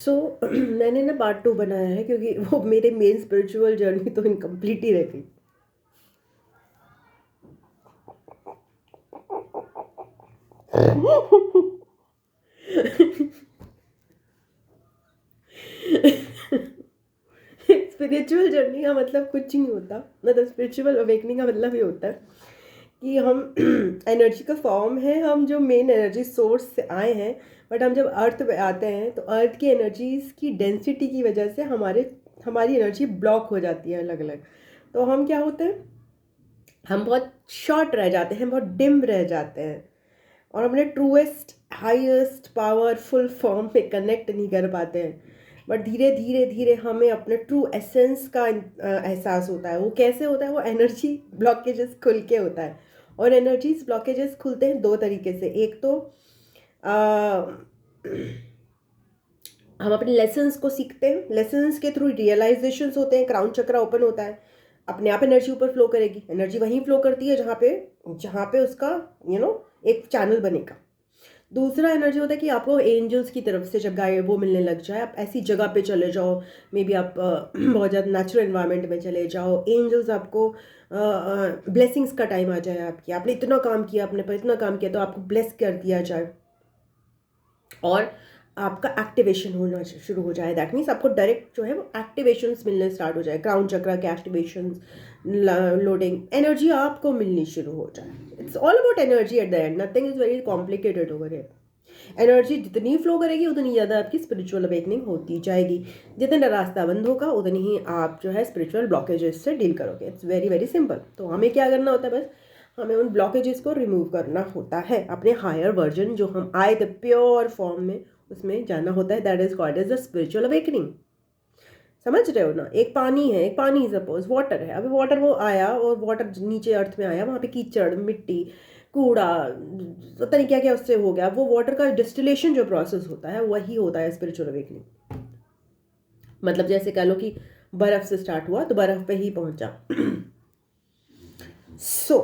सो मैंने ना पार्ट 2 बनाया है क्योंकि वो मेरे मेन स्पिरिचुअल जर्नी तो इनकम्प्लीट ही रह गई। स्पिरिचुअल जर्नी का मतलब कुछ नहीं होता। मतलब स्पिरिचुअल अवेकनिंग का मतलब ये होता है कि हम एनर्जी का फॉर्म है, हम जो मेन एनर्जी सोर्स से आए हैं। बट हम जब अर्थ पे आते हैं तो अर्थ की एनर्जीज की डेंसिटी की वजह से हमारी एनर्जी ब्लॉक हो जाती है अलग अलग। तो हम क्या होते हैं, हम बहुत शॉर्ट रह जाते हैं, बहुत डिम रह जाते हैं और अपने ट्रूएस्ट हाईएस्ट पावरफुल फॉर्म पे कनेक्ट नहीं कर पाते हैं। बट धीरे धीरे धीरे हमें अपने ट्रू एसेंस का एहसास होता है। वो कैसे होता है? वो एनर्जी ब्लॉकेजेस खुल के होता है। और एनर्जीज ब्लॉकेजेस खुलते हैं दो तरीके से। एक तो हम अपने लेसन्स को सीखते हैं, लेसन्स के थ्रू रियलाइजेशंस होते हैं, क्राउन चक्रा ओपन होता है, अपने आप एनर्जी ऊपर फ्लो करेगी। एनर्जी वहीं फ्लो करती है जहाँ पे उसका एक चैनल बनेगा। दूसरा एनर्जी होता है कि आपको एंजल्स की तरफ से जब गाइड वो मिलने लग जाए, आप ऐसी जगह पे चले जाओ, मे बी आप बहुत ज़्यादा नेचुरल एनवायरनमेंट में चले जाओ, एंजल्स आपको ब्लेसिंग्स का टाइम आ जाए, आपने इतना काम किया, आपने पर इतना काम किया तो आपको ब्लेस कर दिया जाए और आपका एक्टिवेशन होना शुरू हो जाए। दैट मीन्स आपको डायरेक्ट जो है वो एक्टिवेशंस मिलने स्टार्ट हो जाए, क्राउन चक्रा के एक्टिवेशंस, लोडिंग एनर्जी आपको मिलनी शुरू हो जाए। It's all about energy at the end, nothing is very complicated over here. Energy जितनी फ्लो करेगी उतनी ज़्यादा आपकी स्पिरिचुअल अवेकनिंग होती जाएगी। जितना रास्ता बंद होगा उतनी ही आप जो है स्पिरिचुअल ब्लॉकेजेस से डील करोगे। It's very very simple. तो हमें क्या करना होता है? बस हमें उन ब्लॉकेजेस को रिमूव करना होता है। अपने हायर वर्जन जो हम आए थे प्योर फॉर्म में, उसमें जाना होता है। That is called as the spiritual awakening. समझ रहे हो ना? एक पानी है, एक पानी सपोज वाटर है। अभी वाटर वो आया और वाटर नीचे अर्थ में आया, वहाँ पे कीचड़ मिट्टी कूड़ा पता नहीं क्या क्या उससे हो गया। वो वाटर का डिस्टिलेशन जो प्रोसेस होता है वही होता है स्पिरिचुअल अवेकनिंग। मतलब जैसे कह लो कि बर्फ से स्टार्ट हुआ तो बर्फ पे ही पहुंचा। सो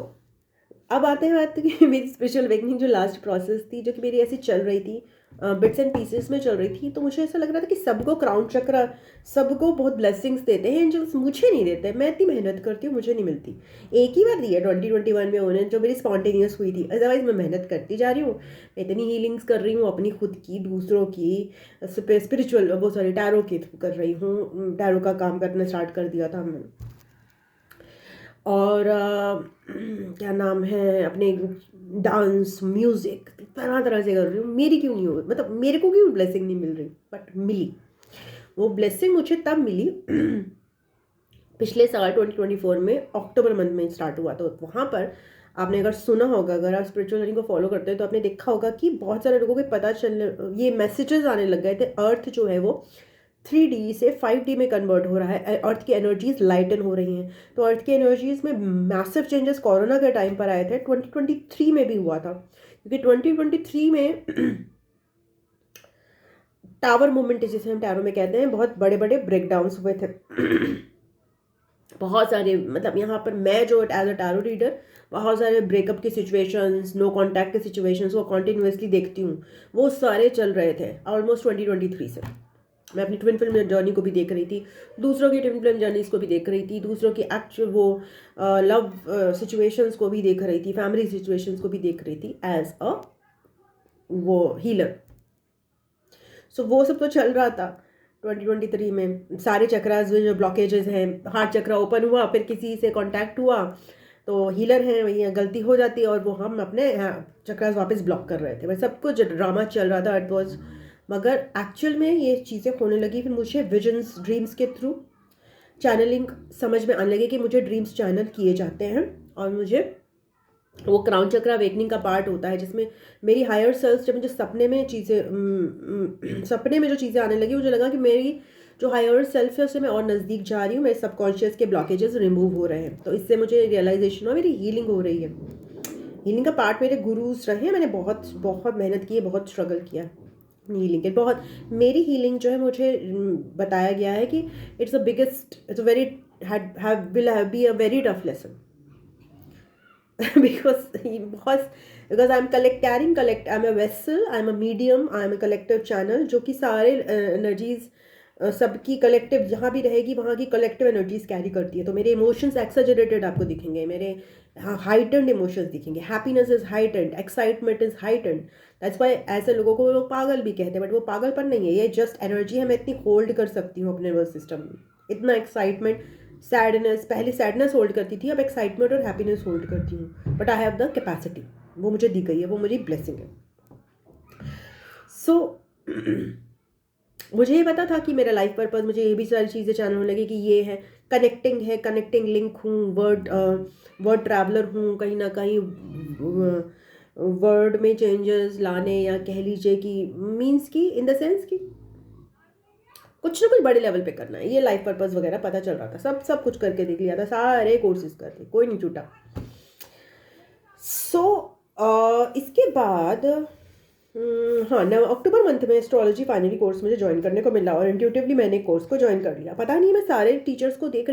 अब आते हैं बात कि मेरी स्पिरिचुअल अवेकनिंग जो लास्ट प्रोसेस थी, जो कि मेरी ऐसी चल रही थी, बिट्स एंड पीसेस में चल रही थी। तो मुझे ऐसा लग रहा था कि सबको क्राउन चक्र, सबको बहुत ब्लेसिंग्स देते हैं एंजल्स, मुझे नहीं देते। मैं इतनी मेहनत करती हूँ, मुझे नहीं मिलती। एक ही बार दी है 2021 में उन्हें, जो मेरी स्पॉन्टेनियस हुई थी। अदरवाइज मैं मेहनत करती जा रही हूँ, मैं इतनी हीलिंग्स कर रही हूँ अपनी खुद की, दूसरों की, स्पिरिचुअल वो सॉरी टैरो के थ्रू कर रही हूँ। टैरो का काम करना स्टार्ट कर दिया था मैंने। और क्या नाम है, अपने डांस म्यूज़िक तरह तरह से कर रही हूँ। मेरी क्यों नहीं हो, मतलब मेरे को क्यों ब्लेसिंग नहीं मिल रही? बट मिली। वो ब्लेसिंग मुझे तब मिली पिछले साल 2024 में अक्टूबर मंथ में स्टार्ट हुआ। तो वहाँ पर आपने अगर सुना होगा, अगर आप स्पिरिचुअल जर्नी को फॉलो करते हैं तो आपने देखा होगा कि बहुत सारे लोगों को पता चलने, ये मैसेजेस आने लग गए थे। अर्थ जो है वो 3D से 5D में कन्वर्ट हो रहा है। अर्थ की एनर्जीज लाइटन हो रही हैं। तो अर्थ की एनर्जीज में मैसिव चेंजेस कोरोना के टाइम पर आए थे। 2023 में भी हुआ था, क्योंकि 2023 में टावर मूवमेंट जिसे हम टैरो में कहते हैं, बहुत बड़े बड़े ब्रेकडाउन्स हुए थे। बहुत सारे, मतलब यहाँ पर मैं जो एज अ टैरो रीडर बहुत सारे ब्रेकअप की सिचुएशंस, नो कांटेक्ट की सिचुएशंस को कॉन्टिन्यूसली देखती हूँ। वो सारे चल रहे थे ऑलमोस्ट 2023 से। मैं अपनी ट्विन फिल्म जर्नी को भी देख रही थी, दूसरों की ट्विन फिल्म जर्नीज को भी देख रही थी, दूसरों की एक्चुअल वो लव सिचुएशंस को भी देख रही थी, फैमिली सिचुएशंस को भी देख रही थी एज अ वो हीलर। सो वो सब तो चल रहा था 2023 में। सारे चक्रास जो ब्लॉकेजेस हैं, हार्ट चक्रा ओपन हुआ, फिर किसी से कांटेक्ट हुआ तो हीलर हैं वही गलती हो जाती है और वो हम अपने चक्रास वापस ब्लॉक कर रहे थे। वह सब कुछ ड्रामा चल रहा था, इट वॉज। मगर एक्चुअल में ये चीज़ें होने लगी फिर मुझे विजन्स, ड्रीम्स के थ्रू चैनलिंग समझ में आने लगी कि मुझे ड्रीम्स चैनल किए जाते हैं। और मुझे वो क्राउन चक्र अवेकनिंग का पार्ट होता है जिसमें मेरी हायर सेल्फ, जब मुझे सपने में सपने में जो चीज़ें आने लगी, मुझे लगा कि मेरी जो हायर सेल्फ है उससे मैं और नज़दीक जा रही हूँ, मेरे सबकॉन्शियस के ब्लॉकेजेस रिमूव हो रहे हैं। तो इससे मुझे रियलाइजेशन हुआ मेरी हीलिंग हो रही है। हीलिंग का पार्ट मेरे गुरुज रहे हैं, मैंने बहुत बहुत मेहनत की है, बहुत स्ट्रगल किया हीलिंग के। बहुत मेरी हीलिंग जो है मुझे बताया गया है कि it's a biggest, it's a very will be a very tough lesson. Because I am I am a vessel, I am a medium, I am a collective channel, जो कि सारे एनर्जीज सबकी कलेक्टिव जहाँ भी रहेगी वहाँ की कलेक्टिव एनर्जीज कैरी करती है। तो मेरे इमोशंस एक्सजरेटेड आपको दिखेंगे, मेरे हाइटेंड इमोशंस दिखेंगे। Happiness is heightened, excitement is heightened. That's why ऐसे लोगों को लोग पागल भी कहते हैं, बट वो पागलपन नहीं है, ये जस्ट एनर्जी है। मैं इतनी होल्ड कर सकती हूँ अपने नर्वस सिस्टम में, इतना एक्साइटमेंट, सैडनेस, पहले सैडनेस होल्ड करती थी, अब एक्साइटमेंट और हैप्पीनेस होल्ड करती हूँ। But I have the capacity, वो मुझे दी गई है, वो मेरी ब्लेसिंग है। सो मुझे ये पता था कि मेरा लाइफ पर्पस, मुझे ये भी सारी चीज़ें जानने होने लगी कि ये है, कनेक्टिंग लिंक हूँ, वर्ड ट्रैवलर हूँ, कहीं ना कहीं वर्ड में चेंजेस लाने, या कह लीजिए कि मीन्स की इन द सेंस कि कुछ ना कुछ बड़े लेवल पे करना है। ये लाइफ पर्पस वगैरह पता चल रहा था, सब कुछ करके देख लिया था, सारे कोर्सेज करके, कोई नहीं छूटा। सो इसके बाद हाँ, अक्टूबर मंथ में एस्ट्रोलॉजी फाइनली कोर्स मुझे ज्वाइन करने को मिला, और इंट्यूटिवली मैंने कोर्स को ज्वाइन कर लिया। पता नहीं, मैं सारे टीचर्स को देख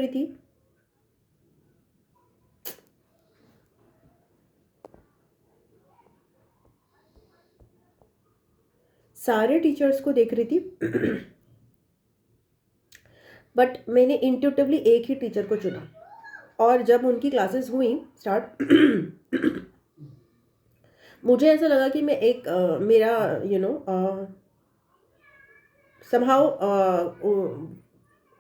रही थी, बट मैंने इंट्यूटिवली एक ही टीचर को चुना। और जब उनकी क्लासेस हुई स्टार्ट, मुझे ऐसा लगा कि मैं एक मेरा समहाउ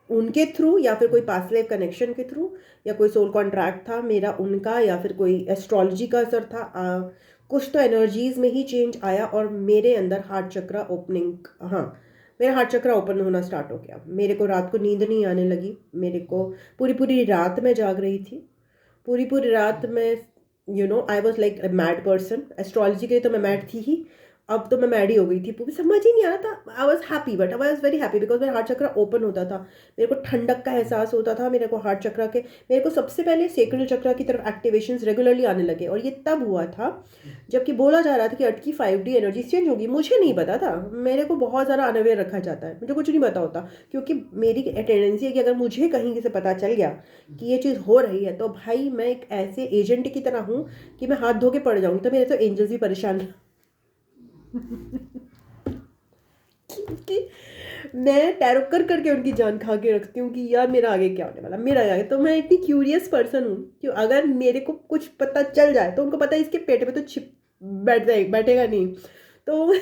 उनके थ्रू, या फिर कोई पास्ट लाइफ कनेक्शन के थ्रू, या कोई सोल कॉन्ट्रैक्ट था मेरा उनका, या फिर कोई एस्ट्रोलॉजी का असर था, कुछ तो एनर्जीज में ही चेंज आया, और मेरे अंदर हार्ट चक्रा ओपनिंग, हाँ, मेरा हार्ट चक्रा ओपन होना स्टार्ट हो गया। मेरे को रात को नींद नहीं आने लगी, मेरे को पूरी पूरी रात में जाग रही थी, पूरी पूरी रात में, I was like a mad person. Astrology के लिए तो मैं मैड थी ही, अब तो मैं मैड ही हो गई थी, पूरी समझ ही नहीं आ रहा था। I was happy, but I was very happy because मेरा हार्ट चक्र ओपन होता था, मेरे को ठंडक का एहसास होता था, मेरे को हार्ट चक्र के, मेरे को सबसे पहले सेक्रल चक्र की तरफ एक्टिवेशंस रेगुलरली आने लगे। और ये तब हुआ था जबकि बोला जा रहा था कि अटकी 5D एनर्जी चेंज होगी। मुझे नहीं पता था, मेरे को बहुत ज़्यादा अनअवेयर रखा जाता है, मुझे कुछ नहीं पता होता, क्योंकि मेरी टेंडेंसी है कि अगर मुझे कहीं से पता चल गया कि ये चीज़ हो रही है, तो भाई मैं एक ऐसे एजेंट की तरह हूँ कि मैं हाथ धो के पड़ जाऊँगी। तो मेरे तो एंजल्स भी परेशान क्योंकि मैं टैरो कर करके उनकी जान खा के रखती हूँ कि यार मेरा आगे क्या होने वाला, मेरा आगे। तो मैं इतनी क्यूरियस पर्सन हूँ कि अगर मेरे को कुछ पता चल जाए तो उनको पता है इसके पेट में तो छिप बैठेगा नहीं, तो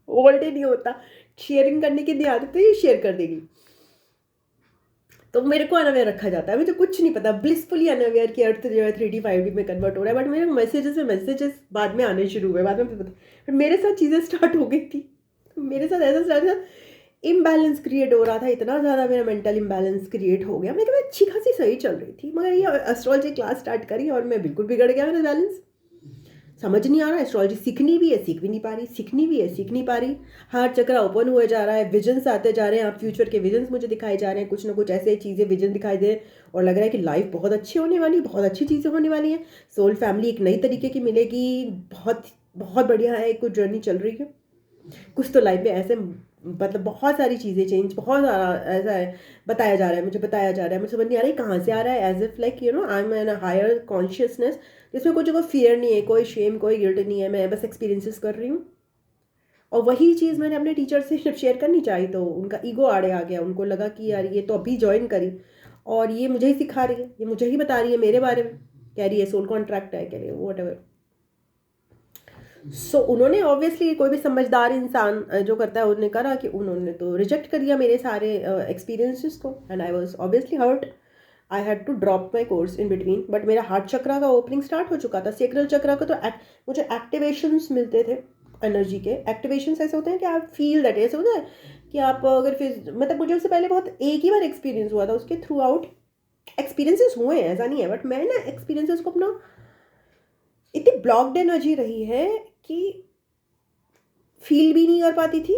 ओल्ड नहीं होता, शेयरिंग करने की नहीं आदत, तो ये शेयर कर देगी। तो मेरे को अनअवेयर रखा जाता है, मुझे कुछ नहीं पता, ब्लिसफुली अनअवेयर कि अर्थ जो है 3D 5D में कन्वर्ट हो रहा है। बट मेरे मैसेजेस बाद में आने शुरू हुए, बाद में पता। बट मेरे साथ चीज़ें स्टार्ट हो गई थी, मेरे साथ ऐसा स्टार्ट था, इम्बैलेंस क्रिएट हो रहा था, इतना ज़्यादा मेरा मेंटल इम्बैलेंस क्रिएट हो गया। मैं अच्छी खासी सही चल रही थी, मगर ये एस्ट्रोलॉजी क्लास स्टार्ट करी और मैं बिल्कुल बिगड़ गया, मेरा बैलेंस समझ नहीं आ रहा। एस्ट्रोलॉजी सीखनी भी है, सीख भी नहीं पा रही, सीखनी भी है, सीख नहीं पा रही। हार्ट चक्र ओपन हुए जा रहा है, विजन्स आते जा रहे हैं, आप फ्यूचर के विजन्स मुझे दिखाए जा रहे हैं, कुछ ना कुछ ऐसे चीज़ें विजन दिखाई दे, और लग रहा है कि लाइफ बहुत अच्छी होने वाली, बहुत अच्छी चीज़ें होने वाली हैं। सोल फैमिली एक नई तरीके की मिलेगी, बहुत बहुत बढ़िया है, कुछ जर्नी चल रही है। कुछ तो लाइफ में ऐसे, मतलब बहुत सारी चीज़ें चेंज, बहुत सारा ऐसा है बताया जा रहा है, मुझे बताया जा रहा है, मुझे समझ नहीं आ रही कहाँ से आ रहा है। As if like I am in a higher consciousness, जिसमें कुछ कोई फियर नहीं है, कोई शेम, कोई गिल्ट नहीं है, मैं बस एक्सपीरियंसेस कर रही हूँ। और वही चीज़ मैंने अपने टीचर से जब शेयर करनी चाहिए तो उनका ईगो आड़े आ गया, उनको लगा कि यार ये तो अभी ज्वाइन करी और ये मुझे ही सिखा रही है, ये मुझे ही बता रही है मेरे बारे में, कह रही है सोल कॉन्ट्रैक्ट है, कह रही है वॉट एवर। सो उन्होंने ऑब्वियसली, कोई भी समझदार इंसान जो करता है, उन्होंने करा कि उन्होंने तो रिजेक्ट कर दिया मेरे सारे एक्सपीरियंसेस को, and I was obviously hurt. I had to drop my course in between. But मेरा हार्ट चक्रा का ओपनिंग स्टार्ट हो चुका था, सेक्रल चक्रा का तो मुझे एक्टिवेशंस मिलते थे, एनर्जी के एक्टिवेशंस ऐसे होते हैं कि आप फील दैट, ऐसे होता है कि आप अगर फिर, मतलब मुझे उससे पहले बहुत एक ही बार एक्सपीरियंस हुआ था, उसके थ्रू आउट एक्सपीरियंसेस हुए हैं, ऐसा नहीं है, बट मैं ना एक्सपीरियंसेस को अपना इतनी ब्लॉक्ड एनर्जी रही है कि फील भी नहीं कर पाती थी,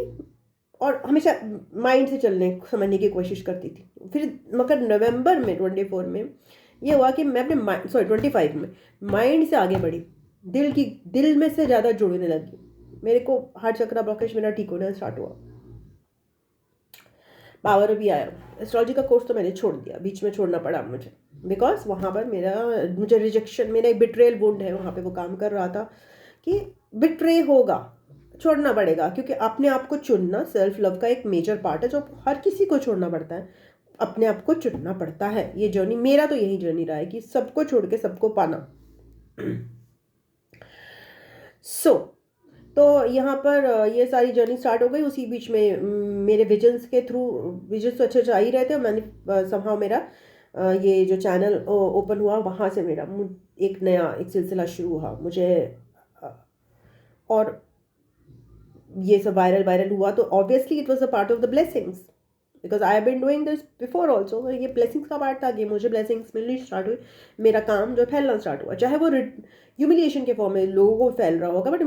और हमेशा माइंड से चलने समझने की कोशिश करती थी। फिर मगर नवंबर में 24 में ये हुआ कि मैं अपने 25 में माइंड से आगे बढ़ी, दिल में से ज़्यादा जुड़ने लगी। मेरे को हार्ट चक्रा ब्लॉकेज मेरा ठीक होना स्टार्ट हुआ, पावर भी आया। एस्ट्रोलॉजी का कोर्स तो मैंने छोड़ दिया, बीच में छोड़ना पड़ा मुझे। बिकॉज वहाँ पर मुझे रिजेक्शन, मेरा एक बिट्रेयल वुंड है, वहाँ पे वो काम कर रहा था कि बिट्रे होगा, छोड़ना पड़ेगा, क्योंकि अपने आप को चुनना सेल्फ लव का एक मेजर पार्ट है जो हर किसी को छोड़ना पड़ता है, अपने आप को चुनना पड़ता है। ये जर्नी, मेरा तो यही जर्नी रहा है कि सबको छोड़ के सबको पाना। तो यहाँ पर ये सारी जर्नी स्टार्ट हो गई। उसी बीच में मेरे विजन्स के थ्रू, विजन्स तो अच्छे आ ही रहे थे, मैंने समहाउ मेरा ये जो चैनल ओपन हुआ, वहाँ से मेरा एक नया एक सिलसिला शुरू हुआ मुझे, और ये सब वायरल हुआ। तो obviously it was a part of the blessings, because I have been doing this before also. ये ब्लेसिंग्स का पार्ट था कि मुझे ब्लेसिंग्स मिलनी स्टार्ट हुई, मेरा काम जो फैलना स्टार्ट हुआ, चाहे वो ह्यूमिलिएशन के फॉर्म में लोगों को फैल रहा होगा, बट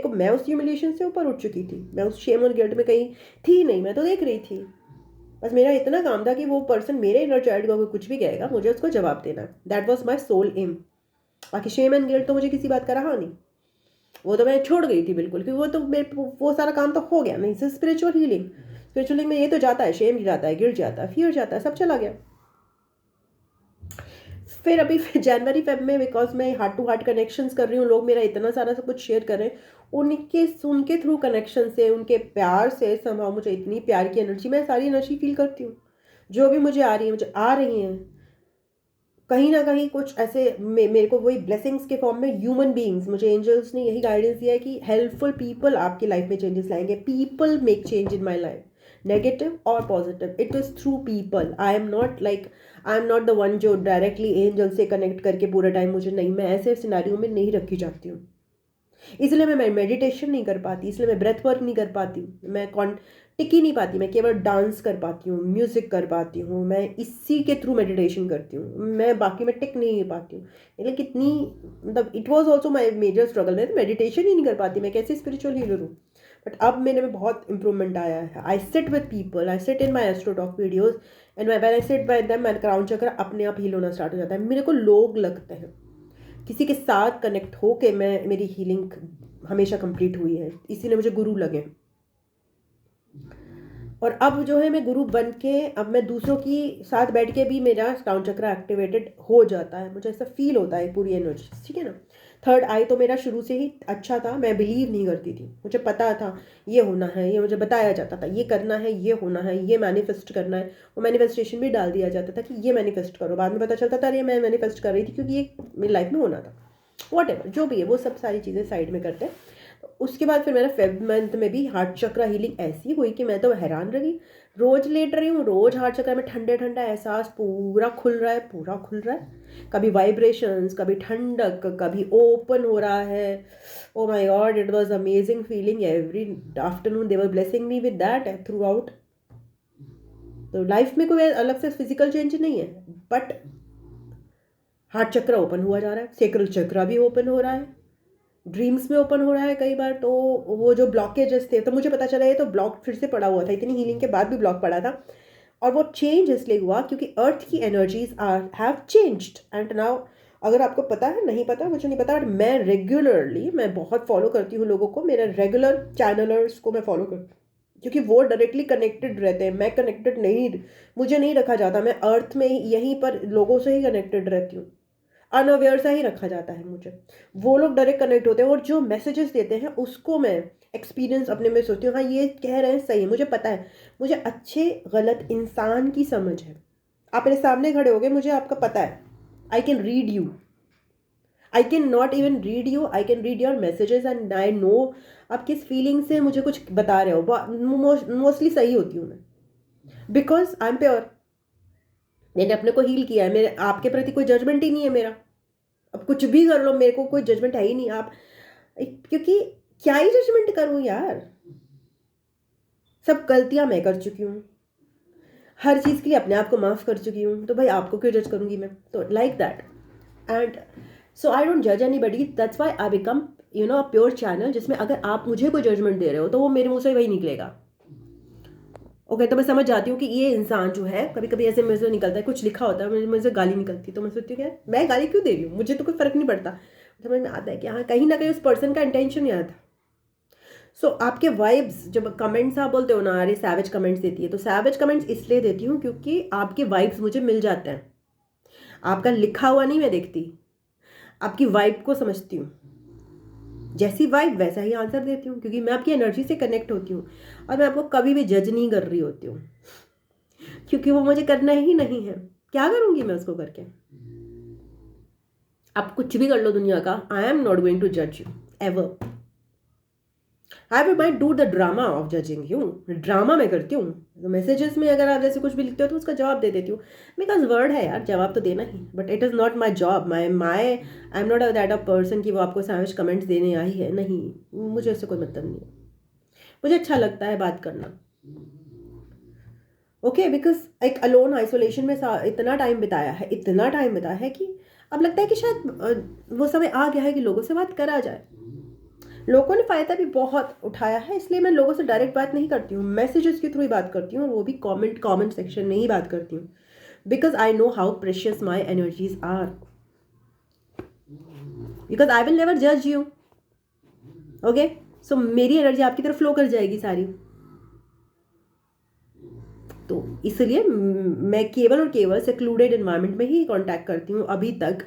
मैं उस ह्यूमिलिएशन से ऊपर उठ चुकी थी। मैं उस शेम और गिल्ट में कहीं थी नहीं, मैं तो देख रही थी। बस मेरा इतना काम था कि वो पर्सन मेरे इनर चाइल्ड को कुछ भी कहेगा, मुझे उसको जवाब देना। That was my soul aim. बाकी शेम एंड गिल्ट तो मुझे किसी बात का रहा नहीं, वो तो मैं छोड़ गई थी बिल्कुल, क्योंकि वो तो वो सारा काम तो हो गया। नहीं, स्पिरिचुअल हीलिंग में ये तो जाता है, शेम जाता है, गिल्ट जाता है, फियर जाता है, सब चला गया। फिर अभी जनवरी फेब में, बिकॉज मैं हार्ट टू हार्ट कनेक्शंस कर रही हूँ, लोग मेरा इतना सारा सब कुछ शेयर कर रहे हैं, उनके थ्रू कनेक्शन से, उनके प्यार से समहाउ मुझे इतनी प्यार की एनर्जी, मैं सारी एनर्जी फील करती हूँ जो भी मुझे आ रही है, मुझे आ रही हैं कहीं ना कहीं कुछ ऐसे मेरे को वही ब्लेसिंग्स के फॉर्म में ह्यूमन बीइंग्स, मुझे एंजल्स ने यही गाइडेंस दिया है कि हेल्पफुल पीपल आपकी लाइफ में चेंजेस लाएंगे। People make change in my life, negative और positive, it is through people. I am not the one जो डायरेक्टली एंजल से कनेक्ट करके पूरा टाइम, मुझे नहीं, मैं ऐसे सिनेरियो में नहीं रखी जाती हूँ। इसलिए मैं मेडिटेशन नहीं कर पाती, इसलिए मैं ब्रेथ वर्क नहीं कर पाती, मैं टिक ही नहीं पाती, मैं केवल डांस कर पाती हूँ, म्यूज़िक कर पाती हूँ, मैं इसी के थ्रू मेडिटेशन करती हूँ, मैं बाकी में टिक नहीं पाती हूँ। मतलब कितनी, मतलब it was also my major struggle, मैं तो मेडिटेशन ही नहीं कर पाती, मैं कैसे स्पिरिचुअल हीलर हूँ। बट अब मेरे में बहुत इंप्रूवमेंट आया है। I sit with people, I sit in my astro talk videos, and when I sit by them, my crown चक्र अपने आप हील होना स्टार्ट हो जाता है। मेरे को लोग लगते हैं, किसी के साथ कनेक्ट होके मेरी हीलिंग हमेशा कंप्लीट हुई है, इसीलिए मुझे गुरु लगे। और अब जो है मैं गुरु बन के, अब मैं दूसरों की साथ बैठ के भी मेरा क्राउन चक्र एक्टिवेटेड हो जाता है, मुझे ऐसा फील होता है पूरी एनर्जी, ठीक है ना। थर्ड आई तो मेरा शुरू से ही अच्छा था, मैं बिलीव नहीं करती थी, मुझे पता था ये होना है, ये मुझे बताया जाता था, ये करना है, ये होना है, ये मैनिफेस्ट करना है, वो मैनिफेस्टेशन भी डाल दिया जाता था कि ये मैनिफेस्ट करो। बाद में पता चलता था अरे मैं मैनिफेस्ट कर रही थी क्योंकि ये मेरी लाइफ में होना था। वॉट एवर जो भी है, वो सब सारी चीज़ें साइड में करते हैं। उसके बाद फिर मेरा फेब मंथ में भी हार्ट चक्र हीलिंग ऐसी हुई कि मैं तो हैरान रही। रोज लेट रही हूँ, रोज हार्ट चक्र में ठंडे ठंडा एहसास पूरा खुल रहा है, पूरा खुल रहा है। कभी वाइब्रेशंस, कभी ठंडक, कभी ओपन हो रहा है। Oh my God, it was amazing feeling. Every afternoon they were blessing me with that through out. तो लाइफ में कोई अलग से फिजिकल चेंज नहीं है, बट हार्ट चक्र ओपन हुआ जा रहा है, सेक्रल चक्र भी ओपन हो रहा है, ड्रीम्स में ओपन हो रहा है कई बार। तो वो जो ब्लॉकेजेस थे, तो मुझे पता चला ये तो ब्लॉक फिर से पड़ा हुआ था, इतनी हीलिंग के बाद भी ब्लॉक पड़ा था। और वो चेंज इसलिए हुआ क्योंकि अर्थ की energies have changed and now, अगर आपको पता है, नहीं पता मुझे नहीं पता, मैं रेगुलरली, मैं बहुत फॉलो करती हूँ लोगों को, मेरे रेगुलर चैनलर्स को मैं फॉलो करती हूँ क्योंकि वो डायरेक्टली कनेक्टेड रहते हैं। मैं कनेक्टेड नहीं, मुझे नहीं रखा जाता, मैं अर्थ में यहीं पर लोगों से ही कनेक्टेड रहती हूँ, अनअवेयर सा ही रखा जाता है मुझे। वो लोग डायरेक्ट कनेक्ट होते हैं और जो मैसेजेस देते हैं उसको मैं एक्सपीरियंस अपने में सोचती हूँ, हाँ ये कह रहे हैं सही है, मुझे पता है, मुझे अच्छे गलत इंसान की समझ है। आप मेरे सामने खड़े हो गए, मुझे आपका पता है, I can read you, I can not even read you, I can read your messages and I know आप किस फीलिंग से मुझे कुछ बता रहे हो। मोस्टली सही होती हूँ मैं, बिकॉज आई एम प्योर, मैंने अपने को हील किया है, मेरे आपके प्रति कोई जजमेंट ही नहीं है मेरा। अब कुछ भी कर लो, मेरे को कोई जजमेंट है ही नहीं। आप, क्योंकि क्या ही जजमेंट करूं यार, सब गलतियां मैं कर चुकी हूँ, हर चीज़ के लिए अपने आप को माफ़ कर चुकी हूँ, तो भाई आपको क्यों जज करूँगी मैं। तो like that, and so I don't जज anybody, that's why I become a pure channel, जिसमें अगर आप मुझे कोई जजमेंट दे रहे हो तो वो मेरे मुँह से वही निकलेगा। ओके तो मैं समझ जाती हूँ कि ये इंसान जो है, कभी कभी ऐसे मुझे निकलता है, कुछ लिखा होता है, मुझे गाली निकलती है, तो मैं सोचती हूँ यार मैं गाली क्यों दे रही हूँ, मुझे तो कोई फ़र्क नहीं पड़ता। समझ में आता है कि हाँ कहीं ना कहीं उस पर्सन का इंटेंशन याद था। सो आपके वाइब्स, जब कमेंट्स आप बोलते हो ना अरे सैवेज कमेंट्स देती है, तो सैवेज कमेंट्स इसलिए देती हूँ क्योंकि आपके वाइब्स मुझे मिल जाते हैं। आपका लिखा हुआ नहीं मैं देखती, आपकी वाइब को समझती हूँ। जैसी वाइब वैसा ही आंसर देती हूँ, क्योंकि मैं आपकी एनर्जी से कनेक्ट होती हूँ और मैं आपको कभी भी जज नहीं कर रही होती हूँ, क्योंकि वो मुझे करना ही नहीं है। क्या करूँगी मैं उसको करके? आप कुछ भी कर लो दुनिया का, I am not going to जज you ever. I might do the drama of judging you, drama मैं करती हूँ। तो मैसेजेस में अगर आप जैसे कुछ भी लिखते हो तो उसका जवाब दे देती हूँ, बिकॉज वर्ड है यार, जवाब तो देना ही, but it is not my job. I am not that a person कि वो आपको सैवेज कमेंट्स देने आई है, नहीं, मुझे उससे कोई मतलब नहीं है। मुझे अच्छा लगता है बात करना, ओके, बिकॉज एक अलोन आइसोलेशन में इतना टाइम बिताया है कि अब लगता है कि शायद वो समय आ गया है कि लोगों से बात करा जाए। लोगों ने फ़ायदा भी बहुत उठाया है, इसलिए मैं लोगों से डायरेक्ट बात नहीं करती हूँ, मैसेजेस के थ्रू ही बात करती हूँ, और वो भी कमेंट सेक्शन में ही बात करती हूँ, because I know how precious my energies are, because I will never जज यू, ओके। सो मेरी एनर्जी आपकी तरफ फ्लो कर जाएगी सारी, तो इसलिए मैं केवल और केवल सेक्लूडेड एनवायरनमेंट में ही कांटेक्ट करती हूँ अभी तक,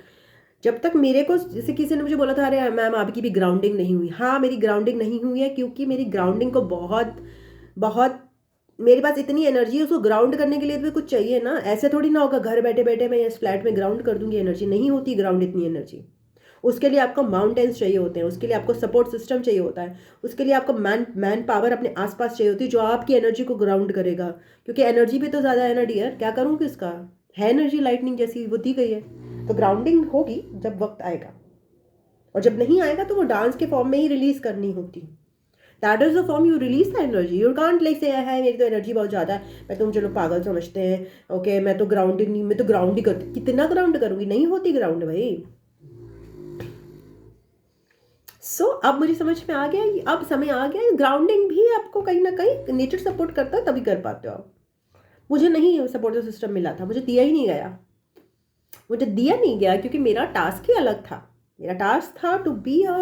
जब तक मेरे को, जैसे किसी ने मुझे बोला था अरे मैम आपकी भी ग्राउंडिंग नहीं हुई। हाँ, मेरी ग्राउंडिंग नहीं हुई है, क्योंकि मेरी ग्राउंडिंग को बहुत बहुत मेरे पास इतनी एनर्जी है, उसको ग्राउंड करने के लिए तो कुछ चाहिए ना। ऐसे थोड़ी ना होगा घर बैठे बैठे मैं इस फ्लैट में ग्राउंड कर दूंगी, एनर्जी नहीं होती ग्राउंड इतनी एनर्जी। उसके लिए आपको माउंटेन्स चाहिए होते हैं, उसके लिए आपको सपोर्ट सिस्टम चाहिए होता है, उसके लिए आपको मैन पावर अपने आसपास चाहिए होती है, जो आपकी एनर्जी को ग्राउंड करेगा, क्योंकि एनर्जी भी तो ज़्यादा है ना डियर, क्या करूँगी इसका, है एनर्जी लाइटनिंग जैसी वो दी गई है। तो ग्राउंडिंग होगी जब वक्त आएगा, और जब नहीं आएगा तो वो डांस के फॉर्म में ही रिलीज करनी होती। That is the form you release the energy. You can't like से है मेरी तो एनर्जी बहुत ज़्यादा है, मैं तो मुझे लोग पागल समझते हैं, ओके मैं तो ग्राउंडिंग नहीं, मैं तो ग्राउंड ही करती, कितना ग्राउंड करूँगी, नहीं होती ग्राउंड भाई। सो अब मुझे समझ में आ गया, अब समय आ गया, ग्राउंडिंग भी आपको कहीं ना कहीं नेचर सपोर्ट करता है तभी कर पाते हो आप। मुझे नहीं सपोर्टिव सिस्टम मिला था, मुझे दिया ही नहीं गया, मुझे दिया नहीं गया, क्योंकि मेरा टास्क ही अलग था। मेरा टास्क था to be a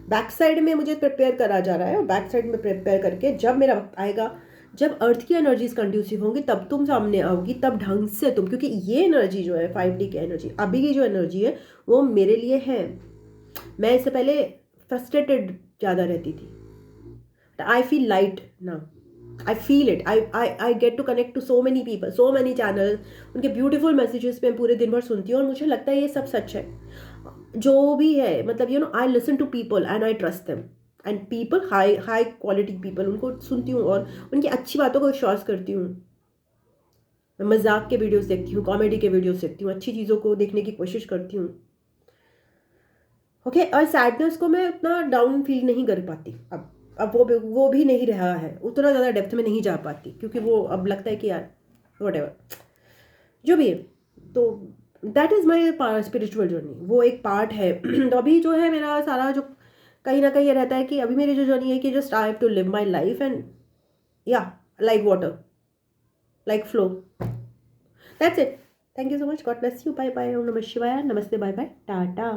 back side में, मुझे प्रिपेयर करा जा रहा है, और बैक साइड में प्रिपेयर करके जब मेरा वक्त आएगा, जब अर्थ की एनर्जीज कंड्यूसिव होंगी, तब तुम सामने आओगी, तब ढंग से तुम, क्योंकि ये एनर्जी जो है 5D की एनर्जी, अभी की जो एनर्जी है वो मेरे लिए है। मैं इससे पहले फ्रस्ट्रेटेड ज़्यादा रहती थी, आई फील लाइट ना, I feel it, I get to connect to so many people, so many channel, उनके ब्यूटीफुल मैसेजेस पे पूरे दिन भर सुनती हूँ, और मुझे लगता है ये सब सच है जो भी है, मतलब you know I listen to people and I trust them, and people high quality people, उनको सुनती हूँ और उनकी अच्छी बातों को विश्वास करती हूँ। मैं मजाक के वीडियोस देखती हूँ, कॉमेडी के वीडियोस देखती हूँ, अच्छी चीज़ों को देखने की कोशिश करती हूँ, ओके। और सैडनेस को मैं उतना डाउन फील नहीं कर पाती अब वो भी नहीं रहा है, उतना ज़्यादा डेप्थ में नहीं जा पाती, क्योंकि वो अब लगता है कि यार व्हाटएवर जो भी है, तो that is my spiritual journey, वो एक पार्ट है। तो अभी जो है मेरा सारा जो कहीं ना कहीं ये रहता है कि अभी मेरी जो जर्नी है कि just I have to live my life, and या like water, like flow, that's it. Thank you so much, God bless you, bye bye, ओम नमः शिवाय, नमस्ते, बाय बाय, टाटा।